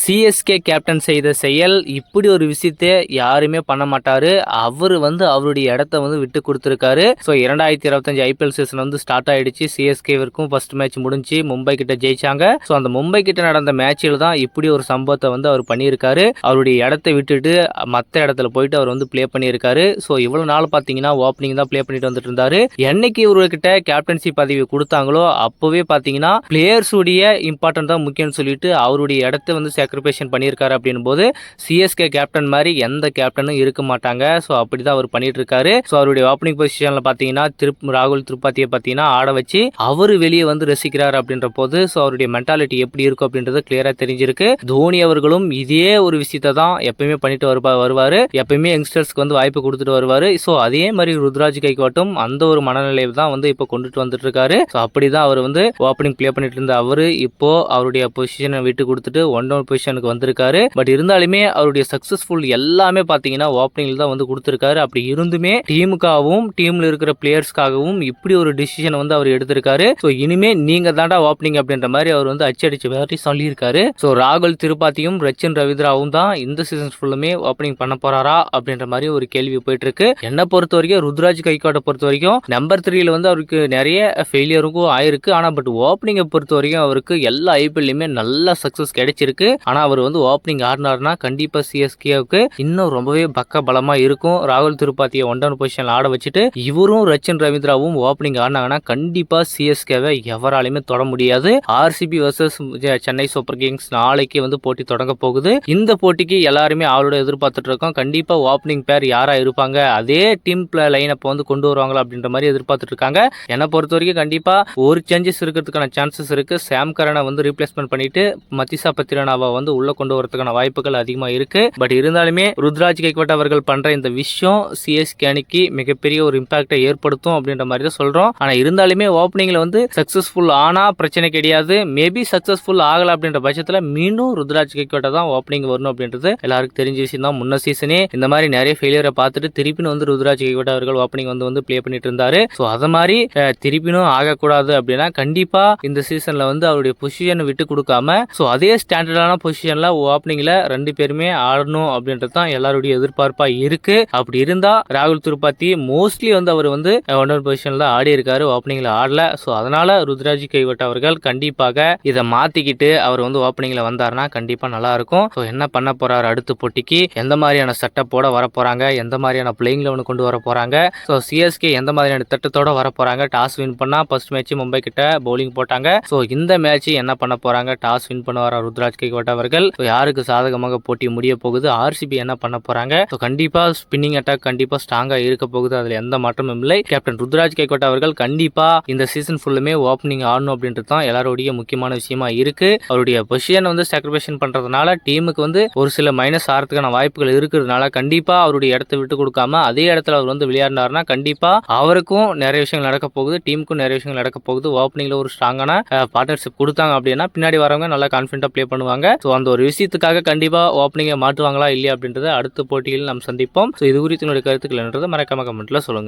CSK captain செய்த செயல் இப்படி ஒரு விஷயத்தை யாருமே பண்ண மாட்டாரு. அவர் அவருடைய இடத்த விட்டு கொடுத்துருக்காரு. ஸோ 2025 ஐபிஎல் சீசன் ஸ்டார்ட் ஆயிடுச்சு. சிஎஸ்கேவிற்கும் ஃபர்ஸ்ட் மேட்ச் முடிஞ்சு மும்பை கிட்ட ஜெயிச்சாங்க. ஸோ அந்த மும்பை கிட்ட நடந்த மேட்சில் தான் இப்படி ஒரு சம்பவத்தை அவர் பண்ணியிருக்காரு. அவருடைய இடத்தை விட்டுட்டு மற்ற இடத்துல போயிட்டு அவர் ப்ளே பண்ணியிருக்காரு. ஸோ இவ்வளவு நாள் பார்த்தீங்கன்னா ஓப்பனிங் தான் ப்ளே பண்ணிட்டு வந்துட்டு இருந்தாரு. என்னைக்கு இவர்கிட்ட கேப்டன்சி பதவி கொடுத்தாங்களோ அப்பவே பார்த்தீங்கன்னா பிளேயர்ஸ் உடைய இம்பார்ட்டன்ட் தான் முக்கியம்னு சொல்லிட்டு அவருடைய இடத்தை சாக்ரிஃபைஷன் பண்ணியிருக்காரு. அப்படின் போது சிஎஸ்கே கேப்டன் மாதிரி எந்த கேப்டனும் இருக்க மாட்டாங்க. ஸோ அப்படிதான் அவர் பண்ணிட்டு இருக்காரு. ஸோ அவருடைய ஓப்பனிங் பொசிஷன்ல பார்த்தீங்கன்னா ராகுல் திரிபாத்தியை பார்த்தீங்கன்னா ஆட வச்சு அவரு வெளியே ரசிக்கிறார் அப்படின்ற போது ஸோ அவருடைய மென்டாலிட்டி எப்படி இருக்கும் அப்படின்றது கிளியரா தெரிஞ்சிருக்கு. தோனி அவர்களும் இதே ஒரு விஷயத்தை தான் எப்பயுமே பண்ணிட்டு வருவாரு. எப்பயுமே யங்ஸ்டர்ஸ்க்கு வாய்ப்பு கொடுத்துட்டு வருவாரு. ஸோ அதே மாதிரி ருத்ராஜ் கைக்வாட்டும் அந்த ஒரு மனநிலையை தான் இப்போ கொண்டுட்டு வந்துட்டு இருக்காரு. ஸோ அப்படிதான் அவர் ஓப்பனிங் பிளே பண்ணிட்டு இருந்த அவரு இப்போ அவருடைய பொசிஷனை விட்டு கொடுத்துட்டு ஒன் டவுன் பொசிஷனுக்கு வந்திருக்காரு. பட் இருந்தாலுமே அவருடைய சக்சஸ்ஃபுல் எல்லாமே பாத்தீங்கன்னா ஓப்பனிங்ல தான் கொடுத்திருக்காரு. அப்படி இருந்துமே டீமுக்காகவும் டீம்ல இருக்கிற பிளேயர்ஸ்க்காகவும் இப்படி ஒரு டிசிஷன் அவர் எடுத்திருக்காரு. ஸோ இனிமே நீங்க தாண்டா ஓப்பனிங் அப்படின்ற மாதிரி அவர் அச்சடிச்சு வேற சொல்லியிருக்காரு. ஸோ ராகுல் திரிபாத்தியும் ரச்சின் ரவீந்திராவும் தான் இந்த சீசன் ஃபுல்லுமே ஓப்பனிங் பண்ண போறாரா அப்படின்ற மாதிரி ஒரு கேள்வி போயிட்டு இருக்கு. என்ன பொறுத்த வரைக்கும் ருத்ராஜ் கைக்வாட்டை பொறுத்த வரைக்கும் நம்பர் 3ல அவருக்கு நிறைய ஃபெயிலியருக்கும் ஆயிருக்கு. ஆனா பட் ஓப்பனிங்கை பொறுத்த வரைக்கும் அவருக்கு எல்லா ஐபிஎல்லையுமே நல்ல சக்சஸ் கிடைச்சிருக்கு. ஆனா அவர் ஓப்பனிங் ஆடினார்னா கண்டிப்பா சிஎஸ்கேவுக்கு இன்னும் ரொம்பவே பக்க பலமா இருக்கும். ராகுல் திரிபாத்தியை ஒன் டவுன் பொசிஷன்ல ஆட வச்சுட்டு இவரும் ரச்சின் ரவீந்திராவும் ஓப்பனிங் ஆடினாங்கன்னா கண்டிப்பா சிஎஸ்கேவை எவராலையுமே தொட முடியாது. RCB versus Chennai super Kings நாளைக்கு போட்டி தொடங்க போகுது. இந்த போட்டிக்கு எல்லாருமே அவரோட எதிர்பார்த்துட்டு இருக்கோம். கண்டிப்பா ஓப்பனிங் பேர் யாரா இருப்பாங்க, அதே டீம் லைன் அப் கொண்டு வருவாங்களா அப்படின்ற மாதிரி எதிர்பார்த்துட்டு இருக்காங்க. என்னை பொறுத்த வரைக்கும் கண்டிப்பா ஒரு சேஞ்சஸ் இருக்கிறதுக்கான சான்சஸ் இருக்கு. சாம் கரனை ரீப்ளேஸ்மெண்ட் பண்ணிட்டு மதிஷா பத்திரனாவை உள்ள கொண்டு வரதுக்கான வாய்ப்புகள் அதிகமா இருக்கு. பட் இருந்தாலுமே ருத்ராஜ் கைக்வாட் அவர்கள் பண்ற இந்த விஷயம் சிஎஸ்கே அணிக்கு மிகப்பெரிய ஒரு இம்பாக்டை ஏற்படுத்தும் அப்படின்ற மாதிரி தான் சொல்றோம். ஆனா இருந்தாலுமே ஓப்பனிங்ல சக்சஸ்ஃபுல் ஆனா பிரச்சனை கிடையாது. மேபி சக்சஸ்ஃபுல் ஆகல அப்படின்ற பட்சத்துல மீண்டும் ருத்ராஜ் கைக்வாட் தான் ஓப்பனிங் வரணும் அப்படின்றது எல்லாருக்கும் தெரிஞ்ச விஷயம் தான். முன்ன சீசனே இந்த மாதிரி நிறைய ஃபெயிலியரை பார்த்துட்டு திருப்பினும் ருத்ராஜ் கைக்வாட் அவர்கள் ஓப்பனிங் ப்ளே பண்ணிட்டு இருந்தாரு. ஸோ அதை மாதிரி திருப்பினும் ஆகக்கூடாது அப்படின்னா கண்டிப்பா இந்த சீசன்ல அவருடைய பொசிஷனை விட்டு கொடுக்காம ஸோ அதே ஸ்டாண்டர்டான பொசிஷன்ல ஓப்பனிங்ல ரெண்டு பேருமே ஆடணும் அப்படின்றது தான் எல்லாருடைய எதிர்பார்ப்பா இருக்கு. அப்படி இருந்தா ராகுல் திரிபாத்தி மோஸ்ட்லி அவர் ஒன் டவுன் பொசிஷன்ல ஆடி இருக்காரு, ஓப்பனிங்ல ஆடல. ஸோ அதனால ருத்ராஜ் கைக்வாட் அவர்கள் கண்டிப்பாக இதை மாத்திக்கிட்டு அவர் ஓப்பனிங்ல வந்தாருன்னா கண்டிப்பா நல்லா இருக்கும். ஸோ என்ன பண்ண போறாரு அடுத்த போட்டிக்கு, எந்த மாதிரியான செட்டப்போட வர போறாங்க, எந்த மாதிரியான பிளேயிங் லெவன் கொண்டு வர போறாங்க, ஸோ சிஎஸ்கே எந்த மாதிரியான திட்டத்தோட வர போறாங்க. டாஸ் வின் பண்ணா ஃபர்ஸ்ட் மேட்ச் மும்பை கிட்ட பவுலிங் போட்டாங்க. ஸோ இந்த மேட்ச் என்ன பண்ண போறாங்க, டாஸ் வின் பண்ண வர ருத்ராஜ் கைக்வாட் அவர்கள் யாருக்கு சாதகமாக போட்டி முடிய போகுது, ஆர்சிபி என்ன பண்ண போறாங்க. ஸோ கண்டிப்பா ஸ்பின்னிங் அட்டாக் கண்டிப்பா ஸ்ட்ராங்கா இருக்க போகுது, அதுல எந்த மாற்றமும் இல்லை. கேப்டன் ருத்ராஜ் கைக்வாட் அவர்கள் கண்டிப்பா இந்த சீசன் ஃபுல்லுமே ஓப்பனிங் ஆடணும் அப்படின்றது தான் எல்லாருடைய முக்கியமான விஷயமா இருக்கு. அவருடைய பொசிஷன் சாக்ரிஃபைஷன் பண்றதுனால டீமுக்கு ஒரு சில மைனஸ் ஆகிறதுக்கான வாய்ப்புகள் இருக்கிறதுனால கண்டிப்பா அவருடைய இடத்தை விட்டு கொடுக்காம அதே இடத்துல அவர் விளையாடினார்னா கண்டிப்பா அவருக்கும் நிறைய விஷயங்கள் நடக்க போகுது, டீமுக்கும் நிறைய விஷயங்கள் நடக்க போகுது. ஓப்பனிங்ல ஒரு ஸ்ட்ராங்கான பார்ட்னர்ஷிப் கொடுத்தாங்க அப்படின்னா பின்னாடி வரவங்க நல்லா கான்ஃபிடண்டா ப்ளே பண்ணுவாங்க. ஸோ அந்த ஒரு விஷயத்துக்காக கண்டிப்பா ஓப்பனிங்கை மாற்றுவாங்களா இல்லையா அப்படின்றத அடுத்த போட்டியில் நாம் சந்திப்போம். ஸோ இது குறித்து என்னுடைய கருத்துக்கள் என்றதை மறக்காம கமெண்ட்ல சொல்லுங்க.